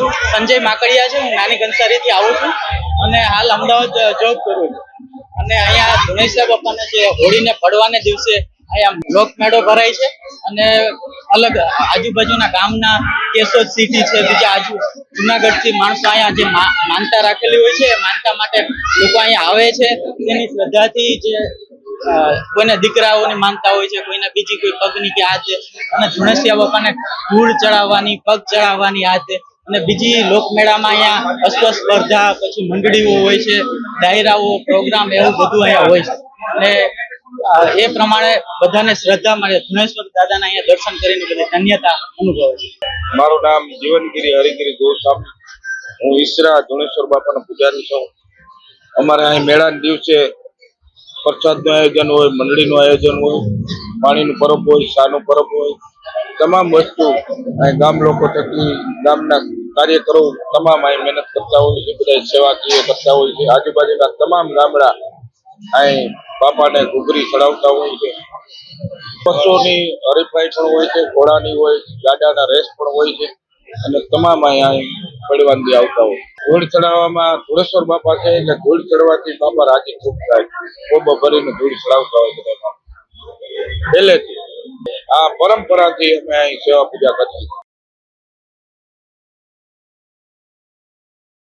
નામ સંજય માકડિયા છે. હું નાની કંસારીથી આવું છું અને હાલ અમદાવાદ જોબ કરું છું. અને અહીંયા ધુણેશ્વર બાપાને જે હોળીને પડવાને દિવસે અહીંયા લોકમેળો ભરાય છે અને અલગ આજુબાજુના ગામના કેશોદ સિટી છે, બીજા જુનાગઢથી માણસો અહીંયા જે માનતા રાખેલી હોય છે, માનતા માટે લોકો અહીંયા આવે છે. તેની શ્રદ્ધાથી જે કોઈને દીકરાઓની માનતા હોય છે, કોઈને બીજી કોઈ પગની કે હાથે, અને ધુણેશ્વર બાપાને ધૂળ ચડાવવાની, પગ ચડાવવાની હાથે, અને બીજી લોકમેળામાં અહીંયા અશ્વ સ્પર્ધા, પછી મંડળીઓ હોય છે, ડાયરાઓ, પ્રોગ્રામ, એવું બધું અહીંયા હોય છે. અને એ પ્રમાણે બધાને શ્રદ્ધા મળે. ધુણેશ્વર દાદાના અહીંયા દર્શન કરીને બધી ધન્યતા અનુભવે છે. મારું નામ જીવનગીરી હરિગીરી ગોસ્વામી. હું ઈસરા ધુણેશ્વર બાપાનો પૂજારી છું. અમારે અહીં મેળાના દિવસે પ્રસાદનું આયોજન હોય, મંડળીનું આયોજન હોય, પાણીનું પરબ હોય, શાનું પરબ હોય, તમામ વસ્તુ અહીં ગામ લોકો થકી ગામના કાર્યકરો તમામ અહીં મહેનત કરતા હોય છે, બધા સેવાકીય કરતા હોય છે. આજુબાજુના તમામ ગામડા અહીં બાપાને ઘૂઘરી ચડાવતા હોય છે. પશુઓની હરીફાઈ પણ હોય છે, ઘોડાની હોય, ગાડાના રેસ પણ હોય છે, અને તમામ અહીં પડવાનથી આવતા હોય. ધૂળ ચડાવવામાં ધુણેશ્વર બાપા છે એટલે ધૂળ ચડવાથી બાપા રાજી ખૂબ થાય, ખૂબ ભરીને ધૂળ ચડાવતા હોય બધા પહેલેથી. આ પરંપરાથી અમે અહીં સેવા પૂજા કરીએ.